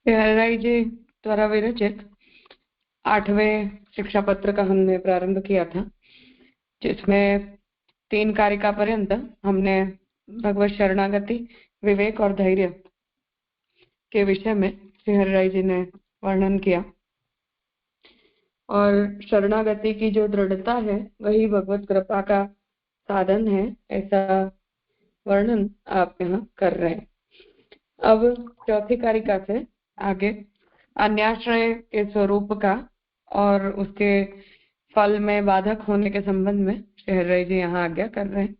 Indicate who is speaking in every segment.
Speaker 1: राय जी द्वारा विरचित 8वें शिक्षा पत्र का हमने प्रारंभ किया था, जिसमें 3 कारिका पर्यंत हमने भगवत शरणागति, विवेक और धैर्य के विषय में श्री हरिराय जी ने वर्णन किया। और शरणागति की जो दृढ़ता है वही भगवत कृपा का साधन है, ऐसा वर्णन आप यहाँ कर रहे हैं। अब चौथी कारिका से आगे अन्याश्रय के स्वरूप का और उसके फल में बाधक होने के संबंध में श्री हरिराय जी यहाँ आज्ञा कर रहे हैं।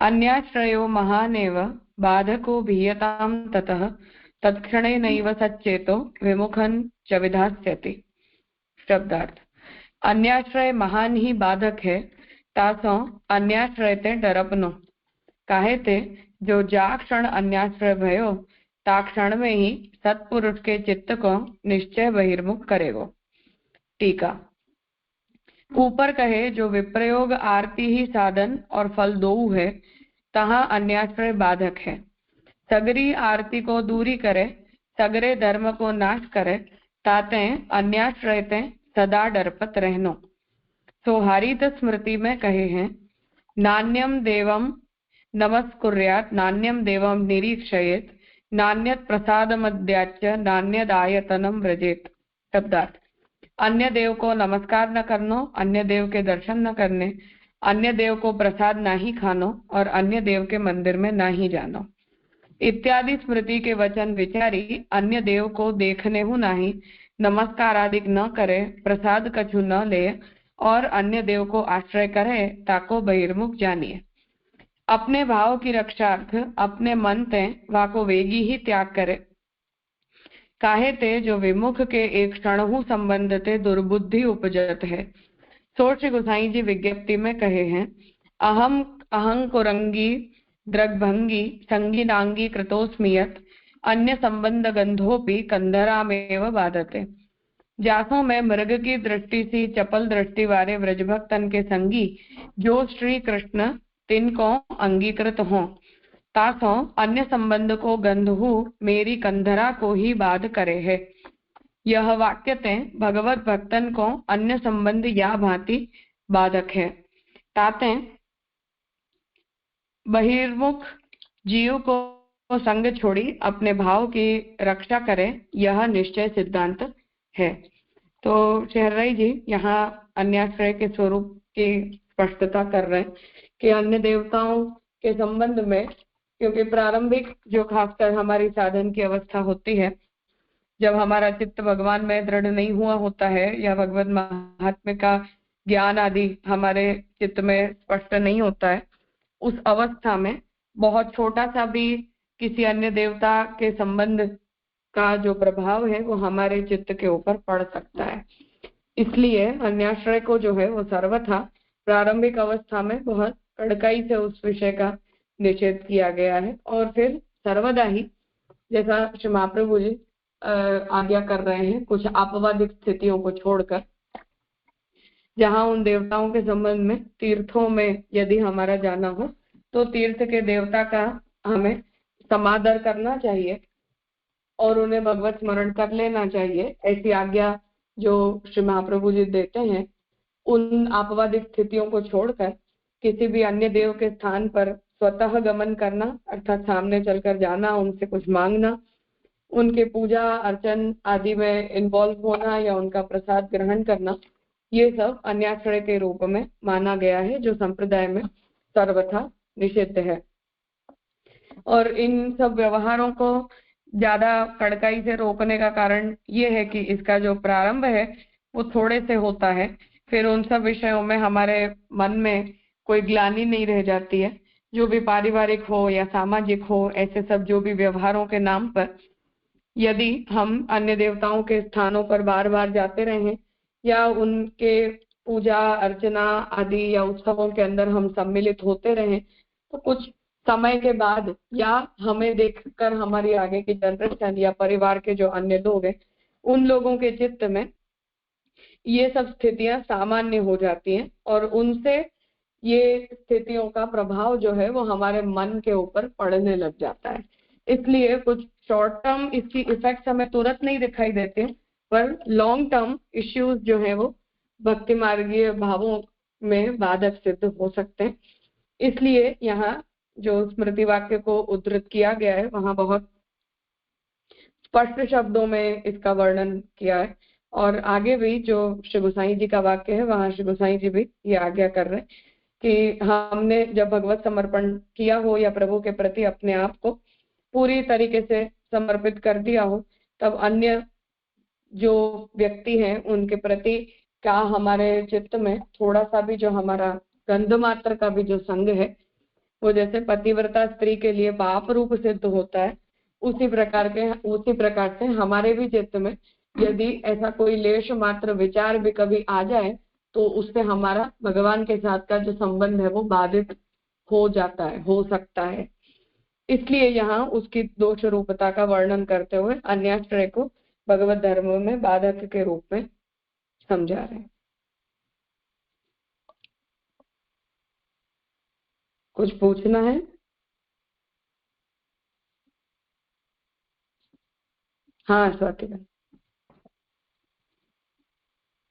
Speaker 1: अन्याश्रयो महानेव बाधको भीयतां ततः तत्क्षणेनैव सच्चेतो विमुखं च विधास्यति। शब्दार्थ: अन्याश्रय महान ही बाधक है, तासो अन्याश्रय ते डरपनो। काहे ते जो जा क्षण अन्याश्रय भयो ता क्षण में ही सत्पुरुष के चित्त को निश्चय बहिर्मुख करेगो। टीका: ऊपर कहे जो विप्रयोग आरती ही साधन और फल दोऊ है, तहाँ अन्याश्रय बाधक है। सगरी आरती को दूरी करे, सगरे धर्म को नाश करे, ताते अन्याश्रय ते सदा डरपत रहनो। सो हारित स्मृति में कहे हैं, नान्यम देवम नमस्कुर्यात्, नान्यम देवम निरीक्षयेत्, नान्यत प्रसादमद्याच्य, नान्यदायतनम व्रजेत। शब्दार्थ: अन्य देव को नमस्कार न करनो, अन्य देव के दर्शन न करने, अन्य देव को प्रसाद ना ही खानो और अन्य देव के मंदिर में ना ही जानो इत्यादि स्मृति के वचन विचारी अन्य देव को देखने हूँ नाही, नमस्कार आदि न करे, प्रसाद कछु न ले और अन्य देव को आश्रय करे, ताको बहिर्मुख जानिए। अपने भाव की रक्षार्थ अपने मन ते वाको वेगी ही त्याग करे। काहे ते जो विमुख के एक क्षणहु संबंध ते दुर्बुद्धि उपजत है। सो श्री गोसाई जी विज्ञप्ति में कहे हैं, अहम अहंकुरंगी द्रग्भंगी संगीनांगी कृतोस्मियत अन्य संबंध गंधोपि कंधरामेव बाधते। जासों में मृग की दृष्टि सी चपल दृष्टि वाले व्रजभक्तन के संगी जो श्री कृष्ण तिनको अंगीकृत हों, तासों अन्य संबंध को गंधहु मेरी कंधरा को ही बाध करे है। यह वाक्यते भगवत भक्तन को अन्य संबंध या भांति बाधक है। ताते बहिर्मुख जीव को संग छोड़ी अपने भाव की रक्षा करे, यह निश्चय सिद्धांत है। तो श्री हरिराय जी यहाँ अन्याश्रय के स्वरूप की स्पष्टता कर रहे हैं कि अन्य देवताओं के संबंध में, क्योंकि प्रारंभिक जो खासकर हमारी साधन की अवस्था होती है, जब हमारा चित्त भगवान में दृढ़ नहीं हुआ होता है या भगवत महात्म्य का ज्ञान आदि हमारे चित्त में स्पष्ट नहीं होता है, उस अवस्था में बहुत छोटा सा भी किसी अन्य देवता के संबंध का जो प्रभाव है वो हमारे चित्त के ऊपर पड़ सकता है। इसलिए अन्याश्रय को जो है वो सर्वथा प्रारंभिक अवस्था में बहुत कड़काई से उस विषय का निषेध किया गया है। और फिर सर्वदा ही, जैसा श्री महाप्रभु जी आज्ञा कर रहे हैं, कुछ आपवादिक स्थितियों को छोड़कर, जहां उन देवताओं के संबंध में तीर्थों में यदि हमारा जाना हो तो तीर्थ के देवता का हमें समादर करना चाहिए और उन्हें भगवत स्मरण कर लेना चाहिए। ऐसी आज्ञा जो श्री महाप्रभु जी देते हैं, उन आपवादिक स्थितियों को छोड़कर किसी भी अन्य देव के स्थान पर स्वतः गमन करना, अर्थात सामने चलकर जाना, उनसे कुछ मांगना, उनके पूजा अर्चन आदि में इन्वॉल्व होना या उनका प्रसाद ग्रहण करना, ये सब अन्याश्रय के रूप में माना गया है, जो संप्रदाय में सर्वथा निषिद्ध है। और इन सब व्यवहारों को ज्यादा कड़काई से रोकने का कारण ये है कि इसका जो प्रारंभ है वो थोड़े से होता है, फिर उन सब विषयों में हमारे मन में कोई ग्लानि नहीं रह जाती है। जो भी पारिवारिक हो या सामाजिक हो, ऐसे सब जो भी व्यवहारों के नाम पर यदि हम अन्य देवताओं के स्थानों पर बार बार जाते रहें या उनके पूजा अर्चना आदि या उत्सवों के अंदर हम सम्मिलित होते रहें, तो कुछ समय के बाद या हमें देखकर हमारी आगे की जनरेशन या परिवार के जो अन्य लोग हैं, उन लोगों के चित्त में ये सब स्थितियां सामान्य हो जाती हैं और उनसे ये स्थितियों का प्रभाव जो है वो हमारे मन के ऊपर पड़ने लग जाता है। इसलिए कुछ शॉर्ट टर्म इसकी इफेक्ट्स हमें तुरंत नहीं दिखाई देते, पर लॉन्ग टर्म इश्यूज जो है वो भक्ति मार्गीय भावों में बाधक सिद्ध हो सकते हैं। इसलिए यहाँ जो स्मृति वाक्य को उद्धृत किया गया है वहां बहुत स्पष्ट शब्दों में इसका वर्णन किया है। और आगे भी जो श्री गोसाई जी का वाक्य है वहां श्री गोसाई जी भी ये आज्ञा कर रहे हैं कि हमने जब भगवत समर्पण किया हो या प्रभु के प्रति अपने आप को पूरी तरीके से समर्पित कर दिया हो, तब अन्य जो व्यक्ति हैं उनके प्रति क्या हमारे चित्त में थोड़ा सा भी जो हमारा गंध मात्र का भी जो संग है, वो जैसे पतिव्रता स्त्री के लिए पाप रूप सिद्ध होता है, उसी प्रकार से हमारे भी चित्त में यदि ऐसा कोई लेश मात्र विचार भी कभी आ जाए तो उससे हमारा भगवान के साथ का जो संबंध है वो बाधित हो जाता है, हो सकता है। इसलिए यहाँ उसकी दोष रूपता का वर्णन करते हुए अन्याश्रय को भगवत धर्म में बाधक के रूप में समझा रहे हैं। कुछ पूछना है? हाँ स्वाति।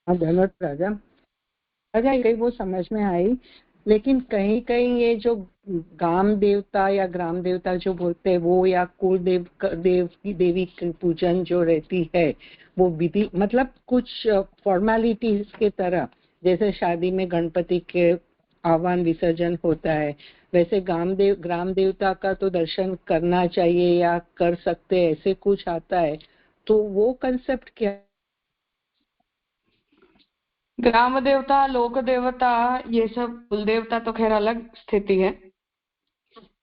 Speaker 2: हाँ धन्यवाद राजा। राजा कहीं वो समझ में आई, लेकिन कहीं कहीं ये जो गाम देवता या ग्राम देवता जो बोलते हैं वो, या कुल देवी की पूजन जो रहती है वो विधि, मतलब कुछ फॉर्मेलिटीज के तरह, जैसे शादी में गणपति के आह्वान विसर्जन होता है, वैसे ग्राम देवता का तो दर्शन करना चाहिए या कर सकते हैं, ऐसे कुछ आता है। तो वो कंसेप्ट क्या?
Speaker 1: ग्राम देवता, लोक देवता, ये सब कुल देवता तो खैर अलग स्थिति है,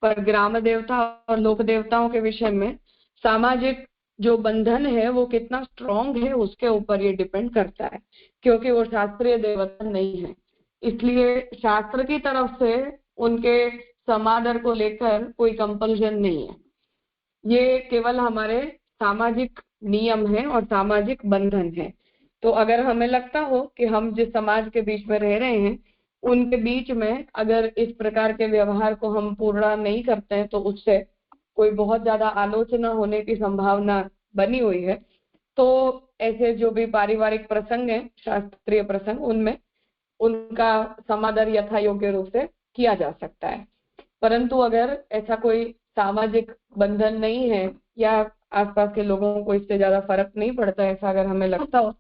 Speaker 1: पर ग्राम देवता और लोक देवताओं के विषय में सामाजिक जो बंधन है वो कितना स्ट्रॉन्ग है उसके ऊपर ये डिपेंड करता है, क्योंकि वो शास्त्रीय देवता नहीं है। इसलिए शास्त्र की तरफ से उनके समादर को लेकर कोई कंपल्शन नहीं है, ये केवल हमारे सामाजिक नियम है और सामाजिक बंधन है। तो अगर हमें लगता हो कि हम जिस समाज के बीच में रह रहे हैं उनके बीच में अगर इस प्रकार के व्यवहार को हम पूरा नहीं करते हैं तो उससे कोई बहुत ज्यादा आलोचना होने की संभावना बनी हुई है, तो ऐसे जो भी पारिवारिक प्रसंग है, शास्त्रीय प्रसंग, उनमें उनका समादर यथा योग्य रूप से किया जा सकता है। परंतु अगर ऐसा कोई सामाजिक बंधन नहीं है या आसपास के लोगों को इससे ज्यादा फर्क नहीं पड़ता, ऐसा अगर हमें लगता हो,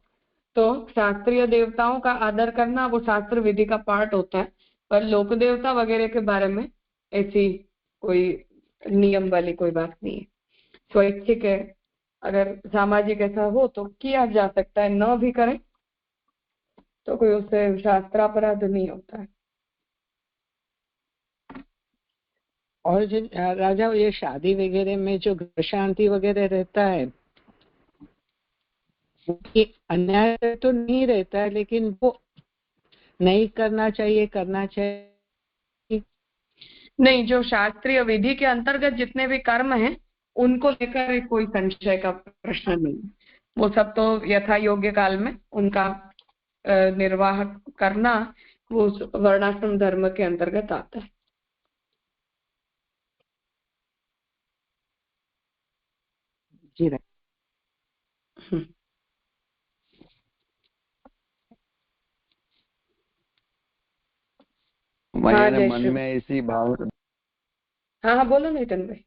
Speaker 1: तो शास्त्रीय देवताओं का आदर करना वो शास्त्र विधि का पार्ट होता है, पर लोक देवता वगैरह के बारे में ऐसी कोई नियम वाली कोई बात नहीं है, स्वैच्छिक है। अगर सामाजिक ऐसा हो तो किया जा सकता है, न भी करें तो कोई उससे शास्त्रापराध नहीं होता है।
Speaker 2: और जो राजा ये शादी वगैरह में जो ग्रह शांति वगैरह रहता है वो अन्याय तो नहीं रहता है, लेकिन वो नहीं करना चाहिए, करना चाहिए
Speaker 1: नहीं, जो शास्त्रीय विधि के अंतर्गत जितने भी कर्म हैं उनको लेकर कोई संशय का प्रश्न नहीं, वो सब तो यथा योग्य काल में उनका निर्वाह करना वो वर्णाश्रम धर्म के अंतर्गत आता है।
Speaker 2: जी
Speaker 3: मेरे मन में ऐसी भाव।
Speaker 1: हाँ बोलो नितिन भाई।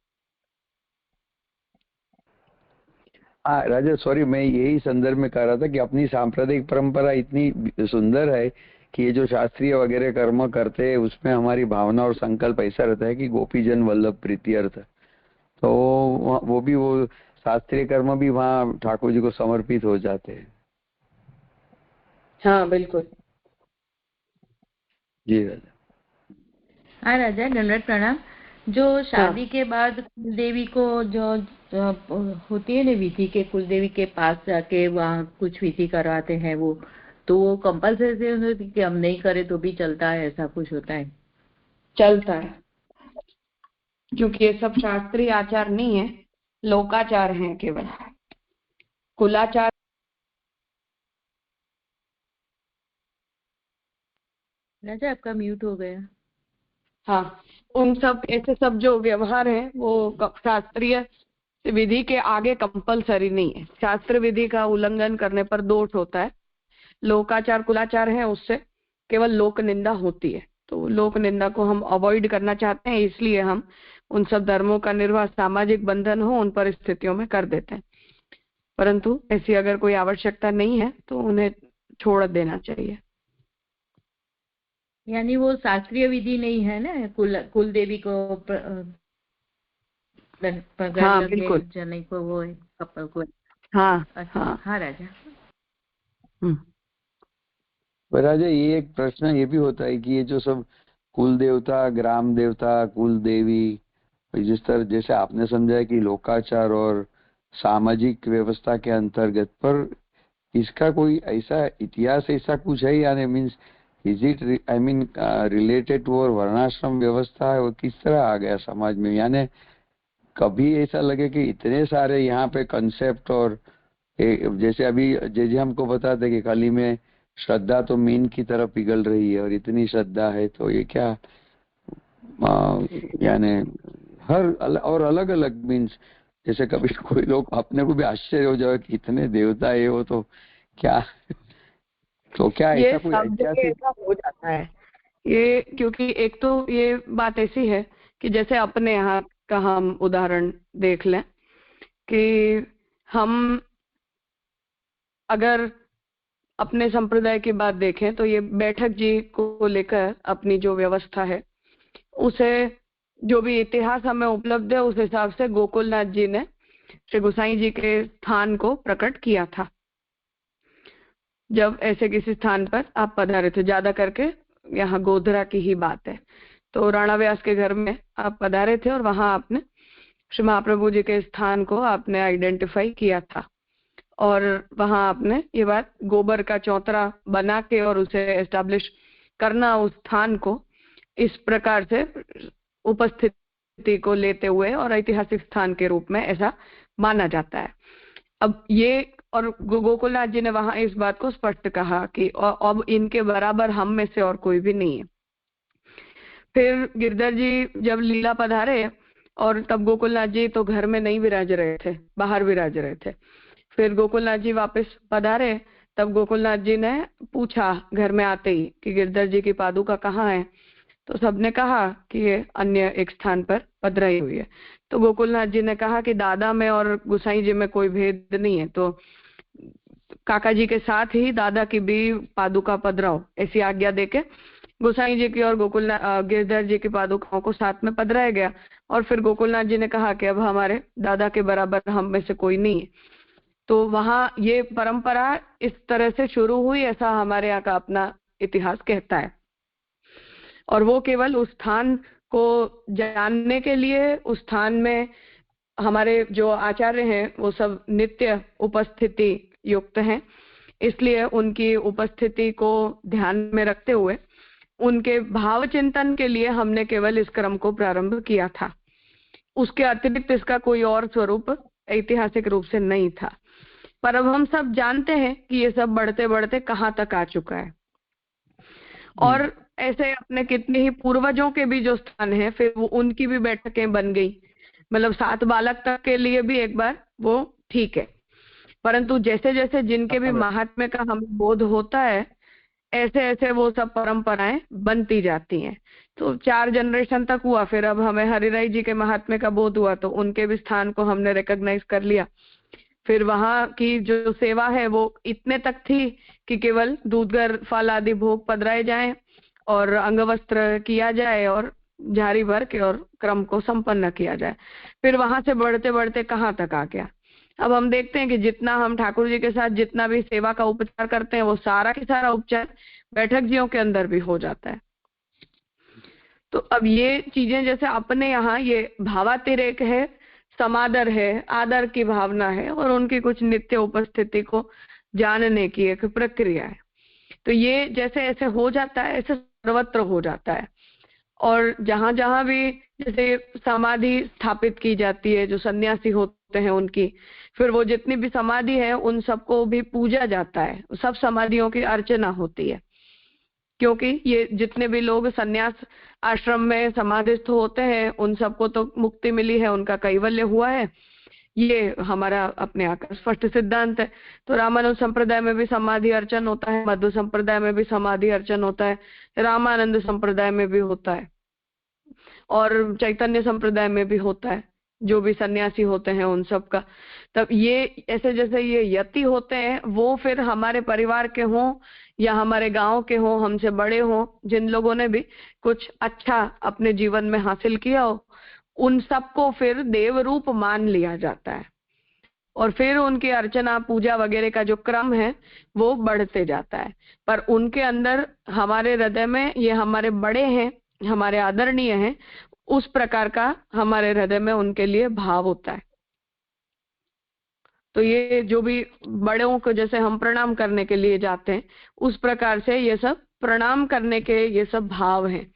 Speaker 3: राजा सॉरी, मैं यही संदर्भ में कह रहा था कि अपनी सांप्रदायिक परंपरा इतनी सुंदर है कि ये जो शास्त्रीय वगैरह कर्म करते हैं उसमें हमारी भावना और संकल्प ऐसा रहता है कि गोपीजन वल्लभ प्रीति अर्थ, तो वो भी वो शास्त्रीय कर्म भी वहाँ ठाकुर जी को समर्पित हो जाते हैं।
Speaker 1: हाँ बिल्कुल
Speaker 3: जी राजा।
Speaker 4: हाँ राजा, दंडवत प्रणाम। जो शादी के बाद कुलदेवी को जो होती है ना विधि, के कुलदेवी के पास जाके वहाँ कुछ विधि करवाते हैं, वो तो वो कंपल्सरी कि हम नहीं करे तो भी चलता है, ऐसा कुछ होता है?
Speaker 1: चलता है, क्योंकि ये सब शास्त्रीय आचार नहीं है, लोकाचार हैं केवल। कुलाचार
Speaker 4: राजा आपका म्यूट हो गया।
Speaker 1: हाँ, उन सब ऐसे सब जो व्यवहार हैं वो शास्त्रीय विधि के आगे कंपलसरी नहीं है। शास्त्र विधि का उल्लंघन करने पर दोष होता है। लोकाचार कुलाचार है, उससे केवल लोक निंदा होती है। तो लोक निंदा को हम अवॉइड करना चाहते हैं, इसलिए हम उन सब धर्मों का निर्वाह सामाजिक बंधन हो उन परिस्थितियों में कर देते हैं। परंतु ऐसी अगर कोई आवश्यकता नहीं है तो उन्हें छोड़ देना चाहिए।
Speaker 4: यानी वो शास्त्रीय विधि नहीं है ना, कुल देवी को
Speaker 1: हाँ बिल्कुल,
Speaker 4: जने को वो कपल को।
Speaker 1: हाँ
Speaker 4: अच्छा,
Speaker 1: हाँ
Speaker 4: हाँ राजा।
Speaker 3: राजा, ये एक प्रश्न ये भी होता है कि ये जो सब कुल देवता, ग्राम देवता, कुल देवी, जिस तरह जैसे आपने समझा है कि लोकाचार और सामाजिक व्यवस्था के अंतर्गत, पर इसका कोई ऐसा इतिहास ऐसा कुछ है यानी means is it I mean related to और वर्णाश्रम व्यवस्था है, वो किस तरह आ गया समाज में? यानी कभी ऐसा लगे कि इतने सारे यहाँ पे कंसेप्ट और जैसे अभी जैसे हमको बताते कि कली में श्रद्धा तो मीन की तरफ पिघल रही है और इतनी श्रद्धा है, तो ये क्या यानी हर और अलग अलग मीन्स जैसे कभी कोई लोग अपने को भी आश्चर्य हो जाए कि इतने देवता है वो, तो क्या ऐसा कोई
Speaker 1: ऐसा हो जाता है ये? क्योंकि एक तो ये बात ऐसी है कि जैसे अपने यहाँ का हम उदाहरण देख लें कि हम अगर अपने संप्रदाय की बात देखें तो ये बैठक जी को लेकर अपनी जो व्यवस्था है, उसे जो भी इतिहास हमें उपलब्ध है उस हिसाब से गोकुलनाथ जी ने श्री गोसाई जी के स्थान को प्रकट किया था। जब ऐसे किसी स्थान पर आप पधारे थे, ज्यादा करके यहाँ गोधरा की ही बात है, तो राणा व्यास के घर में आप पधारे थे और वहां आपने श्री महाप्रभु जी के स्थान को आपने आइडेंटिफाई किया था। और वहां आपने ये बात गोबर का चौतरा बना के और उसे एस्टैब्लिश करना, उस स्थान को इस प्रकार से उपस्थिति को लेते हुए और ऐतिहासिक स्थान के रूप में ऐसा माना जाता है। अब ये और गोकुलनाथ जी ने वहां इस बात को स्पष्ट कहा कि अब इनके बराबर हम में से और कोई भी नहीं है। फिर गिरधर जी जब लीला पधारे और तब गोकुलनाथ जी तो घर में नहीं विराज रहे थे, बाहर विराज रहे थे। फिर गोकुलनाथ जी वापस पधारे, तब गोकुलनाथ जी ने पूछा घर में आते ही कि गिरधर जी की पादुका कहाँ है, तो सबने कहा कि ये अन्य एक स्थान पर पधराई हुई है। तो गोकुलनाथ जी ने कहा कि दादा में और गोसाई जी में कोई भेद नहीं है, तो काका जी के साथ ही दादा की भी पादुका पधराओ, ऐसी आज्ञा देके गोसाई जी की और गिरधर जी की पादुकाओं को साथ में पधराया गया। और फिर गोकुलनाथ जी ने कहा कि अब हमारे दादा के बराबर हम में से कोई नहीं है। तो वहां ये परंपरा इस तरह से शुरू हुई, ऐसा हमारे यहाँ का अपना इतिहास कहता है। और वो केवल उस स्थान को जानने के लिए, उस स्थान में हमारे जो आचार्य हैं वो सब नित्य उपस्थिति युक्त हैं, इसलिए उनकी उपस्थिति को ध्यान में रखते हुए उनके भाव चिंतन के लिए हमने केवल इस क्रम को प्रारंभ किया था। उसके अतिरिक्त इसका कोई और स्वरूप ऐतिहासिक रूप से नहीं था। पर अब हम सब जानते हैं कि ये सब बढ़ते बढ़ते कहाँ तक आ चुका है। और ऐसे अपने कितने ही पूर्वजों के भी जो स्थान है, फिर वो उनकी भी बैठकें बन गई। मतलब 7 बालक तक के लिए भी एक बार वो ठीक है, परंतु जैसे जैसे जिनके भी महात्म्य का हमें बोध होता है, ऐसे ऐसे वो सब परंपराएं बनती जाती हैं। तो 4 जनरेशन तक हुआ, फिर अब हमें हरिराय जी के महात्म्य का बोध हुआ तो उनके भी स्थान को हमने रिकॉग्नाइज कर लिया। फिर वहां की जो सेवा है वो इतने तक थी कि केवल दूधगर फल आदि भोग पधराए जाएं और अंगवस्त्र किया जाए और झारी भर के और क्रम को संपन्न किया जाए। फिर वहां से बढ़ते बढ़ते कहाँ तक आ गया। अब हम देखते हैं कि जितना हम ठाकुर जी के साथ जितना भी सेवा का उपचार करते हैं वो सारा की सारा उपचार बैठक जियों के अंदर भी हो जाता है। तो अब ये चीजें जैसे अपने यहाँ ये भावातिरेक है, समादर है, आदर की भावना है और उनकी कुछ नित्य उपस्थिति को जानने की एक प्रक्रिया है। तो ये जैसे ऐसे हो जाता है, ऐसे सर्वत्र हो जाता है। और जहां जहां भी जैसे समाधि स्थापित की जाती है, जो सन्यासी होते हैं उनकी, फिर वो जितनी भी समाधि है उन सबको भी पूजा जाता है, सब समाधियों की अर्चना होती है। क्योंकि ये जितने भी लोग सन्यास आश्रम में समाधिस्थ होते हैं उन सबको तो मुक्ति मिली है, उनका कैवल्य हुआ है, ये हमारा अपने यहाँ का स्पष्ट सिद्धांत है। तो रामानुज संप्रदाय में भी समाधि अर्चन होता है, मध्व संप्रदाय में भी समाधि अर्चन होता है, रामानंद संप्रदाय में भी होता है, और चैतन्य संप्रदाय में भी होता है, जो भी सन्यासी होते हैं उन सब का। तब ये ऐसे जैसे ये यति होते हैं, वो फिर हमारे परिवार के हों या हमारे गांव के हों, हमसे बड़े हों, जिन लोगों ने भी कुछ अच्छा अपने जीवन में हासिल किया हो, उन सबको फिर देव रूप मान लिया जाता है, और फिर उनकी अर्चना पूजा वगैरह का जो क्रम है वो बढ़ते जाता है। पर उनके अंदर हमारे हृदय में ये हमारे बड़े हैं, हमारे आदरणीय हैं, उस प्रकार का हमारे हृदय में उनके लिए भाव होता है। तो ये जो भी बड़ों को जैसे हम प्रणाम करने के लिए जाते हैं, उस प्रकार से ये सब प्रणाम करने के ये सब भाव हैं।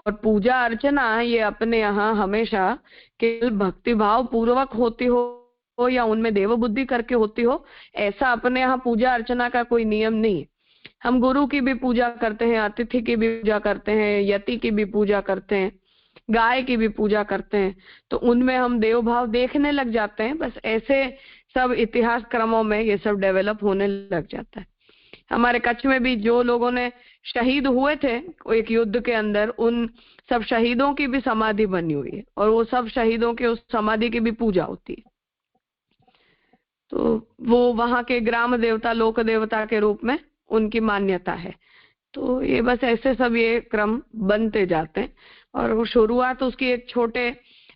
Speaker 1: और पूजा अर्चना ये अपने यहाँ हमेशा केवल भक्ति भाव पूर्वक होती हो या उनमें देव बुद्धि करके होती हो, ऐसा अपने यहाँ पूजा अर्चना का कोई नियम नहीं है। हम गुरु की भी पूजा करते हैं, अतिथि की भी पूजा करते हैं, यति की भी पूजा करते हैं, गाय की भी पूजा करते हैं, तो उनमें हम देव भाव देखने लग जाते हैं। बस ऐसे सब इतिहास क्रमों में ये सब डेवलप होने लग जाता है। हमारे कच्छ में भी जो लोगों ने शहीद हुए थे एक युद्ध के अंदर, उन सब शहीदों की भी समाधि बनी हुई है, और वो सब शहीदों के उस समाधि की भी पूजा होती है। तो वो वहां के ग्राम देवता, लोक देवता के रूप में उनकी मान्यता है। तो ये बस ऐसे सब ये क्रम बनते जाते हैं, और वो शुरुआत उसकी एक छोटे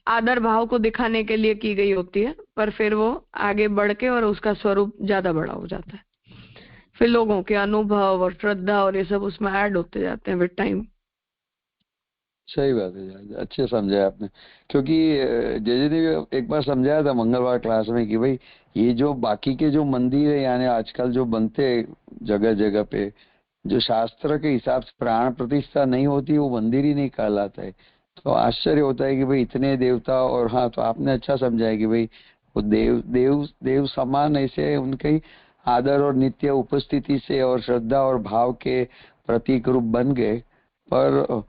Speaker 1: आदर भाव को दिखाने के लिए की गई होती है, पर फिर वो आगे बढ़ के और उसका स्वरूप ज्यादा बड़ा हो जाता है। फिर लोगों के अनुभव और श्रद्धा और ये सब उसमें ऐड होते जाते हैं विद टाइम।
Speaker 3: सही बात है, अच्छे समझाया आपने। क्योंकि जय ने भी एक बार समझाया था मंगलवार क्लास में कि भाई ये जो बाकी के जो मंदिर है, यानी आजकल जो बनते जगह जगह पे, जो शास्त्र के हिसाब से प्राण प्रतिष्ठा नहीं होती, वो मंदिर ही नहीं कहलाता है। तो आश्चर्य होता है कि भाई इतने देवता, और हाँ, तो आपने अच्छा समझाया कि भाई वो देव देव देव समान ऐसे उनके आदर और नित्य उपस्थिति से और श्रद्धा और भाव के प्रतीक रूप बन गए। पर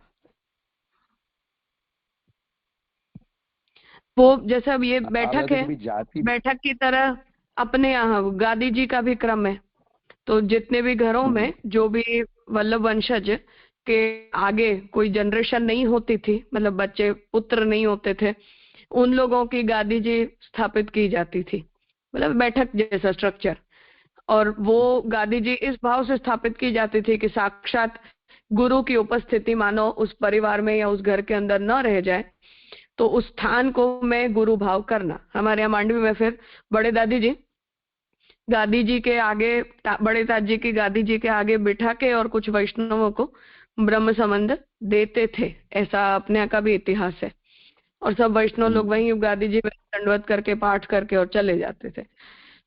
Speaker 1: वो जैसे अब ये बैठक है,
Speaker 3: जाति
Speaker 1: बैठक की तरह अपने यहाँ गादी जी का भी क्रम है। तो जितने भी घरों में जो भी वल्लभ वंशज के आगे कोई जनरेशन नहीं होती थी, मतलब बच्चे पुत्र नहीं होते थे, उन लोगों की गादी जी स्थापित की जाती थी, मतलब बैठक जैसा स्ट्रक्चर। और वो गादी जी इस भाव से स्थापित की जाती थी कि साक्षात गुरु की उपस्थिति मानो उस परिवार में या उस घर के अंदर न रह जाए, तो उस स्थान को मैं गुरु भाव करना। हमारे यहाँ मांडवी में फिर बड़े दादी जी गादी जी के आगे, बड़े ताजी की गादी जी के आगे बिठा के और कुछ वैष्णवों को ब्रह्म संबंध देते थे, ऐसा अपने यहाँ का भी इतिहास है। और सब वैष्णव लोग वहीं गादी जी में दंडवत करके पाठ करके और चले जाते थे।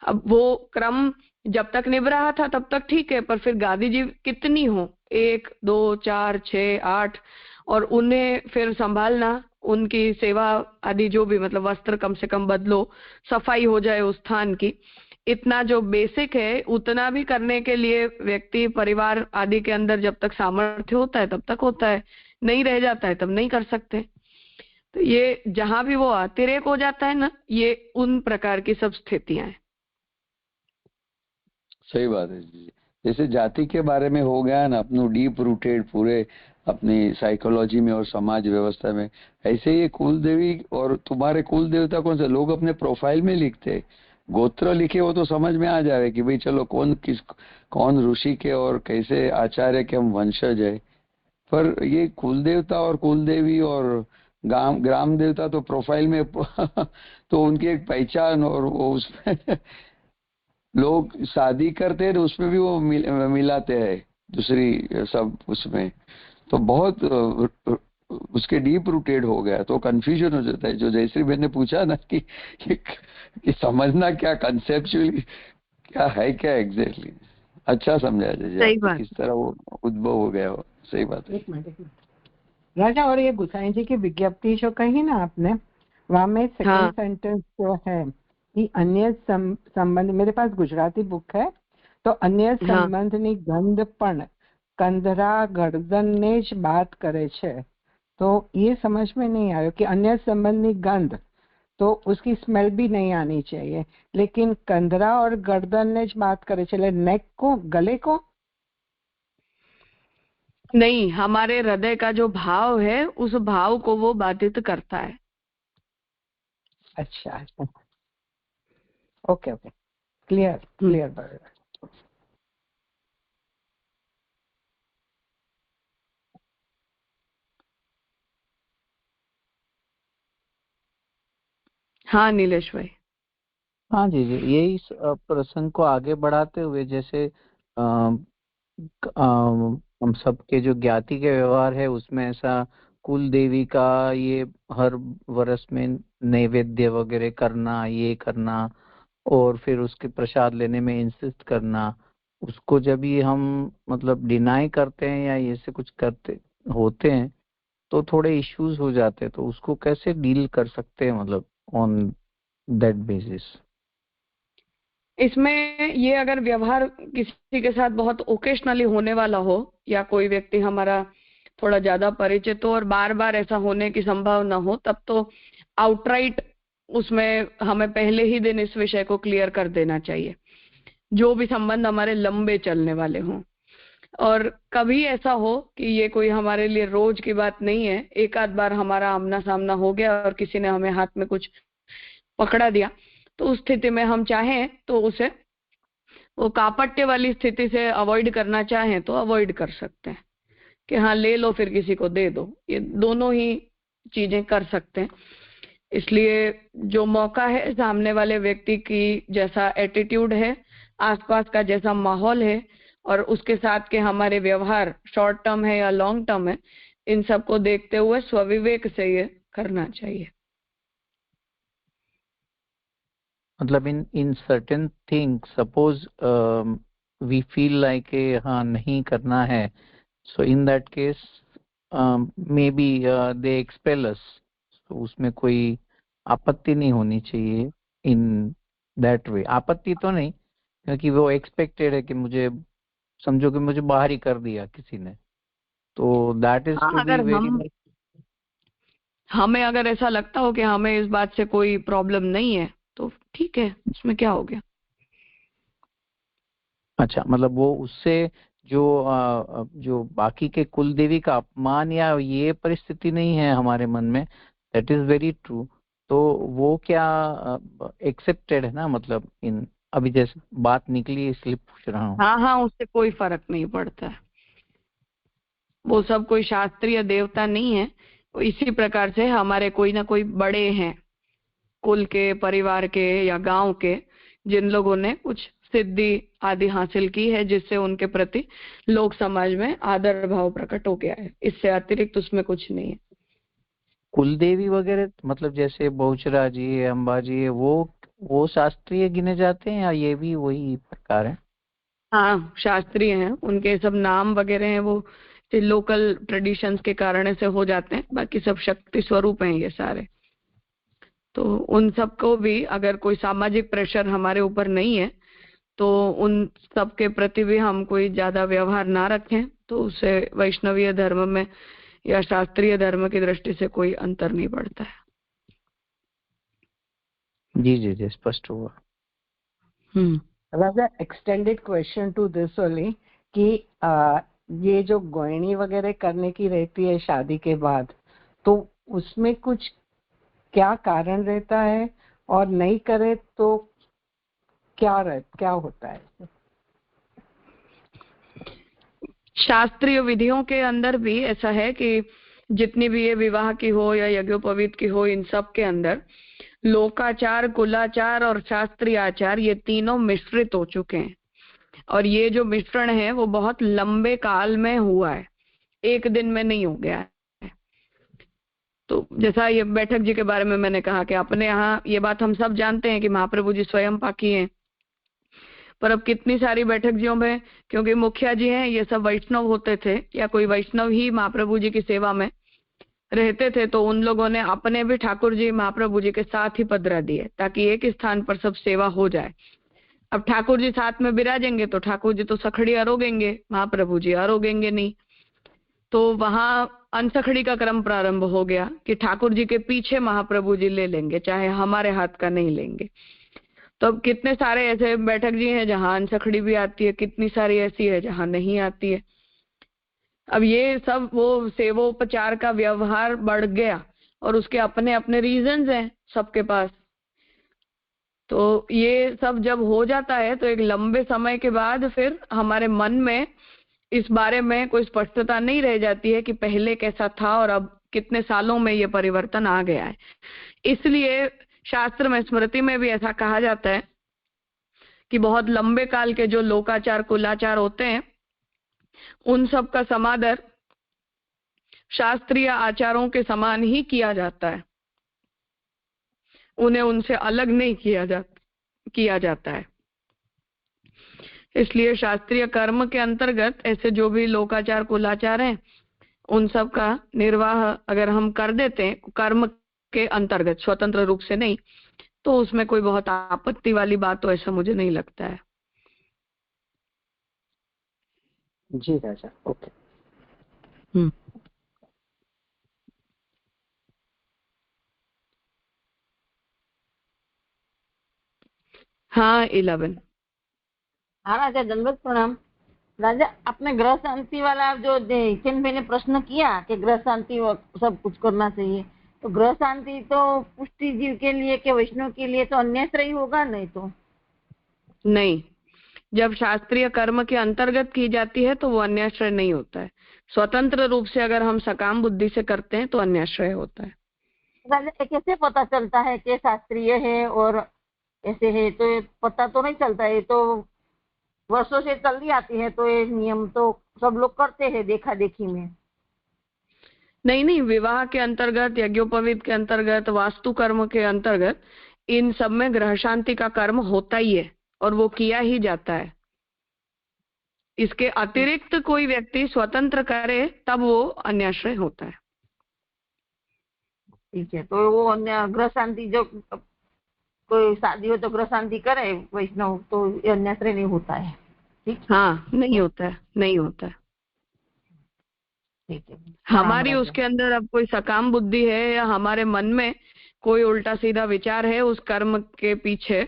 Speaker 1: अब वो क्रम जब तक निभ रहा था तब तक ठीक है, पर फिर गादी जी कितनी हो, 1 2 4 6 8, और उन्हें फिर संभालना, उनकी सेवा आदि जो भी, मतलब वस्त्र कम से कम बदलो, सफाई हो जाए उस स्थान की, इतना जो बेसिक है उतना भी करने के लिए व्यक्ति परिवार आदि के अंदर जब तक सामर्थ्य होता है तब तक होता है, नहीं रह जाता है तब नहीं कर सकते। तो ये जहां भी वो अतिरेक हो जाता है ना, ये उन प्रकार की सब स्थितियां हैं।
Speaker 3: सही बात है जी। जैसे जाति के बारे में हो गया ना, अपनो डीप रूटेड पूरे अपनी साइकोलॉजी में और समाज व्यवस्था में, ऐसे ये कुल देवी और तुम्हारे कुल देवता कौन से, लोग अपने प्रोफाइल में लिखते, गोत्र लिखे हो तो समझ में आ जाए कि भाई चलो कौन ऋषि के और कैसे आचार्य के हम वंशज है। पर ये कुल देवता और कुल देवी और ग्राम देवता तो प्रोफाइल में तो उनकी एक पहचान, और वो उसमें लोग शादी करते हैं उसमें भी वो मिलाते हैं दूसरी सब उसमें, तो बहुत उसके डीप रूटेड हो गया, तो कंफ्यूजन हो जाता है। जो जयश्री बहन ने पूछा ना कि समझना क्या कंसेप्चुअली क्या है, क्या एग्जैक्टली, अच्छा समझा जाए किस तरह वो उद्भव हो गया हो। सही बात है।
Speaker 2: एक मिनट राजा, और ये गुसाई जी की विज्ञप्ति जो कही ना आपने, वहां में सेकंड सेंटेंस जो है कि अन्य संबंध, मेरे पास गुजराती बुक है, तो अन्य સંબંધની ગંધ પણ કંધરા ગરદનને જ बात करे छे। तो ये समझ में नहीं आयो कि अन्य संबंधनी गंध, तो उसकी स्मेल भी नहीं आनी चाहिए। लेकिन कंधरा और गर्दन ने बात करे चले, नेक को, गले को
Speaker 1: नहीं, हमारे हृदय का जो भाव है उस भाव को वो बाधित करता है।
Speaker 2: अच्छा, ओके ओके, क्लियर क्लियर।
Speaker 1: हाँ नीलेश भाई।
Speaker 5: हाँ जी जी, यही प्रसंग को आगे बढ़ाते हुए, जैसे हम सबके जो ज्ञाति के व्यवहार है उसमें ऐसा कुल देवी का ये हर वर्ष में नैवेद्य वगैरह करना, ये करना, और फिर उसके प्रसाद लेने में इंसिस्ट करना, उसको जब ये हम मतलब डिनाई करते हैं या ये से कुछ करते होते हैं तो थोड़े इश्यूज हो जाते हैं। तो उसको कैसे डील कर सकते हैं, मतलब ऑन दैट बेसिस?
Speaker 1: इसमें ये अगर व्यवहार किसी के साथ बहुत ओकेशनली होने वाला हो या कोई व्यक्ति हमारा थोड़ा ज्यादा परिचित हो और बार बार ऐसा होने की संभावना हो, तब तो आउटराइट उसमें हमें पहले ही दिन इस विषय को क्लियर कर देना चाहिए, जो भी संबंध हमारे लंबे चलने वाले हों। और कभी ऐसा हो कि ये कोई हमारे लिए रोज की बात नहीं है, एक आध बार हमारा आमना सामना हो गया और किसी ने हमें हाथ में कुछ पकड़ा दिया, तो उस स्थिति में हम चाहें तो उसे वो कापट्य वाली स्थिति से अवॉइड करना चाहें तो अवॉइड कर सकते हैं कि हाँ ले लो फिर किसी को दे दो, ये दोनों ही चीजें कर सकते हैं। इसलिए जो मौका है, सामने वाले व्यक्ति की जैसा एटीट्यूड है, आसपास का जैसा माहौल है और उसके साथ के हमारे व्यवहार शॉर्ट टर्म है या लॉन्ग टर्म है, इन सबको देखते हुए स्वविवेक से ये करना चाहिए।
Speaker 5: मतलब in certain thing suppose we feel like हाँ नहीं करना है, so in that case may be they expel us, तो उसमें कोई आपत्ति नहीं होनी चाहिए इन दैट वे। आपत्ति तो नहीं, क्योंकि वो एक्सपेक्टेड है कि मुझे, समझो कि मुझे बाहर ही कर दिया किसी ने, तो that is to be very.
Speaker 1: हमें अगर ऐसा लगता हो कि हमें इस बात से कोई प्रॉब्लम नहीं है तो ठीक है, उसमें क्या हो गया।
Speaker 5: अच्छा, मतलब वो उससे जो बाकी के कुल देवी का अपमान या ये परिस्थिति नहीं है हमारे मन में, दैट इज वेरी ट्रू। तो वो क्या एक्सेप्टेड है ना, मतलब इन अभी जैसे बात निकली इसलिए पूछ रहा हूँ।
Speaker 1: हाँ हाँ, उससे कोई फर्क नहीं पड़ता है, वो सब कोई शास्त्रीय देवता नहीं है। इसी प्रकार से हमारे कोई ना कोई बड़े हैं कुल के, परिवार के या गांव के, जिन लोगों ने कुछ सिद्धि आदि हासिल की है, जिससे उनके प्रति लोक समाज में आदर भाव प्रकट हो गया है। इससे अतिरिक्त उसमें कुछ नहीं है।
Speaker 5: कुल देवी वगैरह मतलब जैसे बहुचरा जी है, अम्बा जी है, वो शास्त्रीय गिने जाते हैं या ये भी वही प्रकार है?
Speaker 1: हाँ, शास्त्रीय हैं, उनके सब नाम वगैरह हैं वो लोकल ट्रेडिशंस के कारण से हो जाते हैं, बाकी सब शक्ति स्वरूप हैं ये सारे। तो उन सबको भी अगर कोई सामाजिक प्रेशर हमारे ऊपर नहीं है तो उन सब के प्रति भी हम कोई ज्यादा व्यवहार ना रखें, तो उससे वैष्णवीय धर्म में या शास्त्रीय धर्म की दृष्टि से कोई अंतर नहीं पड़ता है।
Speaker 5: जी जी जी, स्पष्ट हुआ।
Speaker 2: Raja, extended question to this only कि ये जो गोयनी वगैरह करने की रहती है शादी के बाद, तो उसमें कुछ क्या कारण रहता है, और नहीं करे तो क्या होता है?
Speaker 1: शास्त्रीय विधियों के अंदर भी ऐसा है कि जितनी भी ये विवाह की हो या यज्ञोपवीत की हो, इन सब के अंदर लोकाचार, कुलाचार और शास्त्रीय आचार, ये तीनों मिश्रित हो चुके हैं। और ये जो मिश्रण है वो बहुत लंबे काल में हुआ है, एक दिन में नहीं हो गया है। तो जैसा ये बैठक जी के बारे में मैंने कहा कि अपने यहाँ ये बात हम सब जानते हैं कि महाप्रभु जी स्वयं पाकी हैं, पर अब कितनी सारी बैठक जियों में, क्योंकि मुखिया जी हैं, ये सब वैष्णव होते थे या कोई वैष्णव ही महाप्रभु जी की सेवा में रहते थे, तो उन लोगों ने अपने भी ठाकुर जी महाप्रभु जी के साथ ही पधरा दिए ताकि एक स्थान पर सब सेवा हो जाए। अब ठाकुर जी साथ में विराजेंगे तो ठाकुर जी तो सखड़ी आरोगेंगे, महाप्रभु जी आरोगेंगे नहीं, तो वहां अंसखड़ी का क्रम प्रारंभ हो गया कि ठाकुर जी के पीछे महाप्रभु जी ले लेंगे, चाहे हमारे हाथ का नहीं लेंगे। तो अब कितने सारे ऐसे बैठक जी हैं जहां अंसखड़ी भी आती है, कितनी सारी ऐसी है जहां नहीं आती है। अब ये सब वो सेवोपचार का व्यवहार बढ़ गया और उसके अपने अपने रीजंस हैं सबके पास। तो ये सब जब हो जाता है तो एक लंबे समय के बाद फिर हमारे मन में इस बारे में कोई स्पष्टता नहीं रह जाती है कि पहले कैसा था और अब कितने सालों में ये परिवर्तन आ गया है। इसलिए शास्त्र में, स्मृति में भी ऐसा कहा जाता है कि बहुत लंबे काल के जो लोकाचार कुलाचार होते हैं उन सब का समादर शास्त्रीय आचारों के समान ही किया जाता है, उन्हें उनसे अलग नहीं किया जाता है। इसलिए शास्त्रीय कर्म के अंतर्गत ऐसे जो भी लोकाचार कुलाचार हैं उन सब का निर्वाह अगर हम कर देते हैं कर्म के अंतर्गत, स्वतंत्र रूप से नहीं, तो उसमें कोई बहुत आपत्ति वाली बात तो ऐसा मुझे नहीं लगता है।
Speaker 6: जी राजा, ओके।
Speaker 1: हाँ 11।
Speaker 7: हाँ राजा, दंडवत प्रणाम। राजा, आपने ग्रह शांति वाला जो चंद भाई ने प्रश्न किया कि ग्रह शांति सब कुछ करना चाहिए, तो ग्रह शांति तो पुष्टि जीव के लिए के वैष्णव के लिए तो अन्याश्रयी होगा नहीं? तो
Speaker 1: नहीं, जब शास्त्रीय कर्म के अंतर्गत की जाती है तो वो अन्याश्रय नहीं होता है। स्वतंत्र रूप से अगर हम सकाम बुद्धि से करते हैं तो अन्याश्रय होता है।
Speaker 7: राजा, कैसे पता चलता है कि शास्त्रीय है और ऐसे है? तो ये पता तो नहीं चलता है, तो वर्षों से चलती आती है, तो ये नियम तो सब लोग करते हैं देखा देखी में।
Speaker 1: नहीं, विवाह के अंतर्गत, यज्ञोपवीत के अंतर्गत, वास्तु कर्म के अंतर्गत इन सब में ग्रह शांति का कर्म होता ही है और वो किया ही जाता है। इसके अतिरिक्त कोई व्यक्ति स्वतंत्र करे तब वो अन्याश्रय होता है।
Speaker 7: ठीक है, तो वो ग्रह शांति जो कोई शादी हो तो ग्रह शांति करे वैष्णव, तो अन्याश्रय नहीं होता है। ठीक,
Speaker 1: हाँ, नहीं होता है, नहीं होता है।
Speaker 7: ठीक है।
Speaker 1: हमारी उसके अंदर अब कोई सकाम बुद्धि है या हमारे मन में कोई उल्टा सीधा विचार है उस कर्म के पीछे,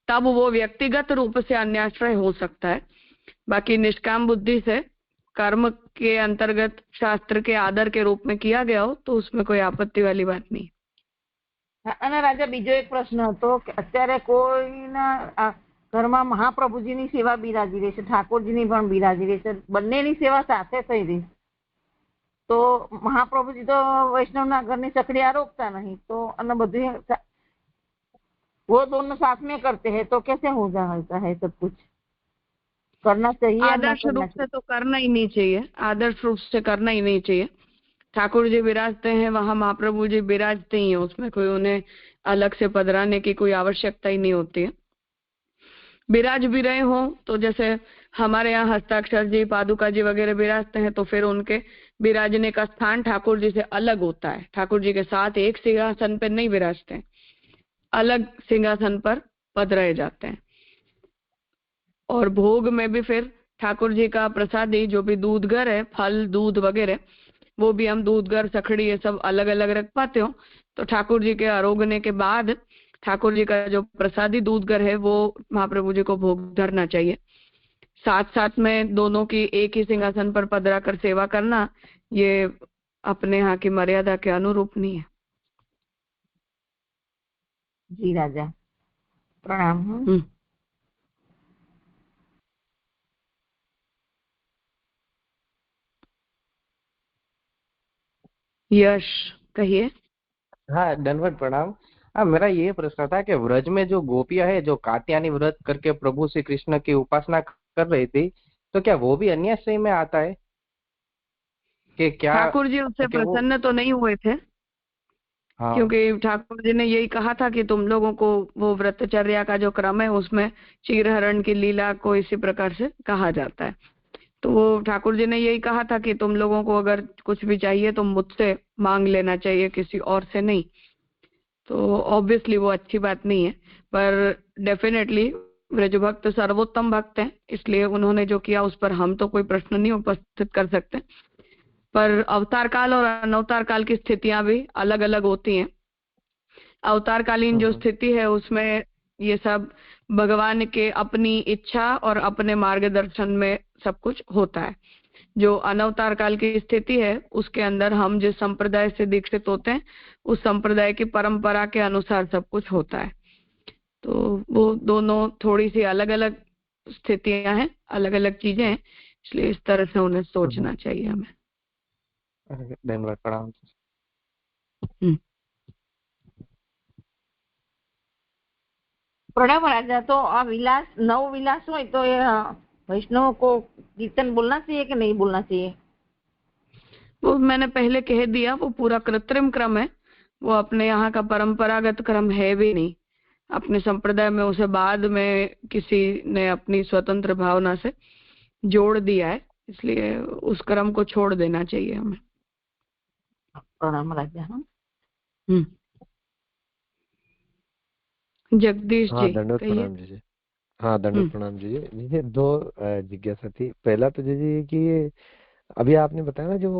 Speaker 1: तब वो व्यक्तिगत रूप से अन्याश्रय हो सकता है। बाकी निष्काम बुद्धि से कर्म के अंतर्गत शास्त्र के आदर के रूप में किया गया हो तो उसमें कोई आपत्ति वाली बात नहीं।
Speaker 7: અને રાજા, બીજો એક પ્રશ્ન હતો કે અત્યારે કોઈના ઘરમાં મહાપ્રભુજીની સેવા બિરાજી રહી છે, ઠાકોરજીની પણ બિરાજી રહી છે, બંનેની સેવા સાથે થઈ રહી, તો મહાપ્રભુજી તો વૈષ્ણવના ઘરની સખડી આરોપતા નહીં, તો અને બધું वो दोनों साथ में करते हैं, तो कैसे हो जाता है? सब कुछ करना चाहिए?
Speaker 1: आदर्श रूप से तो करना ही नहीं चाहिए, आदर्श रूप से करना ही नहीं चाहिए। ठाकुर जी विराजते हैं वहां महाप्रभु जी विराजते ही हैं, उसमें कोई उन्हें अलग से पधराने की कोई आवश्यकता ही नहीं होती है। विराज भी रहे हो तो जैसे हमारे यहाँ हस्ताक्षर जी, पादुका जी वगैरह विराजते हैं तो फिर उनके विराजने का स्थान ठाकुर जी से अलग होता है। ठाकुर जी के साथ एक सिंहासन पर नहीं विराजते हैं, अलग सिंहासन पर पधराए जाते हैं। और भोग में भी फिर ठाकुर जी का प्रसादी जो भी दूधगर है, फल दूध वगैरह, वो भी हम दूधगर, सखड़ी ये सब अलग अलग रख पाते हो। तो ठाकुर जी के आरोगने के बाद ठाकुर जी का जो प्रसादी दूधगर है वो महाप्रभु जी को भोग धरना चाहिए। साथ साथ में दोनों की एक ही सिंहासन पर पधरा कर सेवा करना ये अपने यहाँ की मर्यादा के अनुरूप नहीं है।
Speaker 7: जी राजा, प्रणाम।
Speaker 1: यश कहिए।
Speaker 6: हाँ, दंडवत प्रणाम। हाँ, मेरा ये प्रश्न था कि व्रज में जो गोपियां है जो कात्यायनी व्रत करके प्रभु श्री कृष्ण की उपासना कर रही थी, तो क्या वो भी अन्याश्रय में आता है? कि क्या
Speaker 1: ठाकुर जी उससे प्रसन्न तो नहीं हुए थे? हाँ। क्योंकि ठाकुर जी ने यही कहा था कि तुम लोगों को वो व्रतचर्या का जो क्रम है उसमें क्षीरहरण की लीला को इसी प्रकार से कहा जाता है। तो वो ठाकुर जी ने यही कहा था कि तुम लोगों को अगर कुछ भी चाहिए तो मुझसे मांग लेना चाहिए, किसी और से नहीं। तो ऑब्वियसली वो अच्छी बात नहीं है, पर डेफिनेटली ब्रज भक्त सर्वोत्तम भक्त हैं, इसलिए उन्होंने जो किया उस पर हम तो कोई प्रश्न नहीं उपस्थित कर सकते। पर अवतार काल और अनवतार काल की स्थितियां भी अलग अलग होती हैं। अवतारकालीन जो स्थिति है उसमें ये सब भगवान के अपनी इच्छा और अपने मार्गदर्शन में सब कुछ होता है। जो अनवतार काल की स्थिति है उसके अंदर हम जिस संप्रदाय से दीक्षित होते हैं उस संप्रदाय की परंपरा के अनुसार सब कुछ होता है। तो वो दोनों थोड़ी सी अलग अलग स्थितियां हैं, अलग अलग चीजें हैं, इसलिए इस तरह से उन्हें सोचना चाहिए हमें।
Speaker 6: धन्यवाद प्रणाम।
Speaker 7: प्रणाम राजा। तो विलास नव विलास हो तो ये वैष्णव को कीर्तन बोलना चाहिए कि नहीं बोलना चाहिए?
Speaker 1: वो मैंने पहले कह दिया, वो पूरा कृत्रिम क्रम है, वो अपने यहाँ का परंपरागत क्रम है भी नहीं। अपने संप्रदाय में उसे बाद में किसी ने अपनी स्वतंत्र भावना से जोड़ दिया है, इसलिए उस क्रम को छोड़ देना चाहिए हमें।
Speaker 7: प्रणाम राजा।
Speaker 1: जगदीश जी
Speaker 8: दंडवत प्रणाम जी। हाँ दंडवत प्रणाम जी। ये दो जिज्ञासा थी। पहला तो जी कि ये अभी आपने बताया ना जो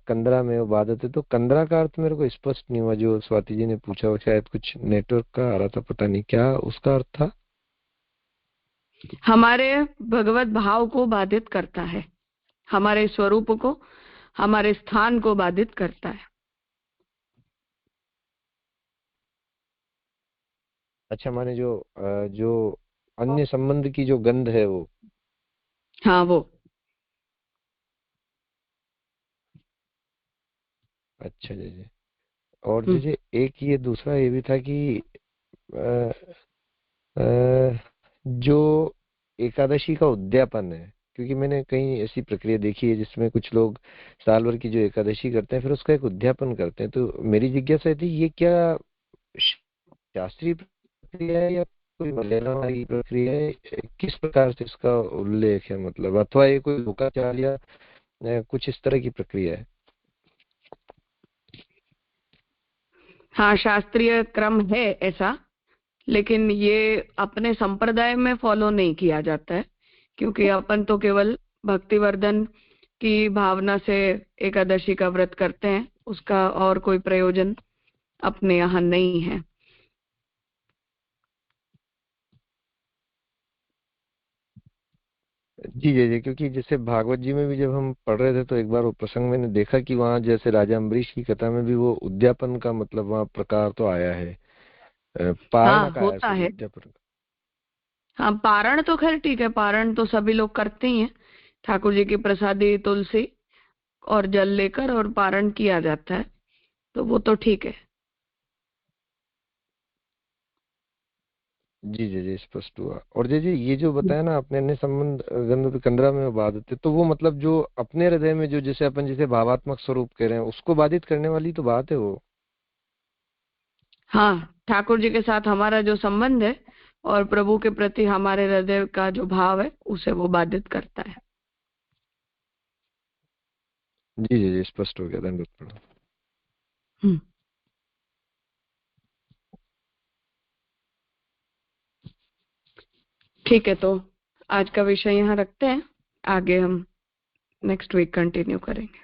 Speaker 8: कंदरा में इबादत है, तो कंदरा का अर्थ मेरे को स्पष्ट नहीं हुआ। जो स्वाति जी ने पूछा वो शायद कुछ नेटवर्क का आ रहा था, पता नहीं क्या उसका अर्थ था।
Speaker 1: हमारे भगवत भाव को बाधित करता है, हमारे स्वरूप को, हमारे स्थान को बाधित करता है।
Speaker 8: अच्छा, माने जो अन्य संबंध की जो गंध है वो।
Speaker 1: हाँ वो।
Speaker 8: अच्छा जी। और जी एक ये दूसरा ये भी था कि अ, अ, जो एकादशी का उद्यापन है, क्योंकि मैंने कहीं ऐसी प्रक्रिया देखी है जिसमें कुछ लोग साल भर की जो एकादशी करते हैं फिर उसका एक उद्यापन करते हैं। तो मेरी जिज्ञासा थी ये क्या शास्त्रीय प्रक्रिया है या कोई मलयालम वाली प्रक्रिया है? किस प्रकार से इसका उल्लेख है, मतलब अथवा ये कोई लोकाचार या कुछ इस तरह की प्रक्रिया है?
Speaker 1: हाँ, शास्त्रीय क्रम है ऐसा, लेकिन ये अपने संप्रदाय में फॉलो नहीं किया जाता है, क्योंकि अपन तो केवल भक्तिवर्धन की भावना से एकादशी का व्रत करते हैं, उसका और कोई प्रयोजन अपने यहाँ नहीं है।
Speaker 8: जी, क्योंकि जैसे भागवत जी में भी जब हम पढ़ रहे थे तो एक बार वो प्रसंग मैंने देखा कि वहाँ जैसे राजा अम्बरीश की कथा में भी वो उद्यापन का मतलब वहाँ प्रकार तो आया है, पारण का आया
Speaker 1: होता
Speaker 8: सॉरी
Speaker 1: है।
Speaker 8: उद्यापन।
Speaker 1: हाँ, पारण तो खैर ठीक है, पारण तो सभी लोग करते ही हैं। ठाकुर जी की प्रसादी तुलसी और जल लेकर और पारण किया जाता है, तो वो तो ठीक है।
Speaker 8: जी स्पष्ट हुआ। और जी ये जो बताया ना आपने अन्य संबंध गंध कंदरा में बाधित है, तो वो मतलब जो अपने हृदय में जो जैसे अपन जिसे भावात्मक स्वरूप कह रहे हैं उसको बाधित करने वाली तो बात है वो।
Speaker 1: हाँ, ठाकुर जी के साथ हमारा जो संबंध है और प्रभु के प्रति हमारे हृदय का जो भाव है उसे वो बाधित करता है।
Speaker 8: जी स्पष्ट हो गया, धन्यवाद प्रणाम।
Speaker 1: ठीक है, तो आज का विषय यहाँ रखते हैं, आगे हम नेक्स्ट वीक कंटिन्यू करेंगे।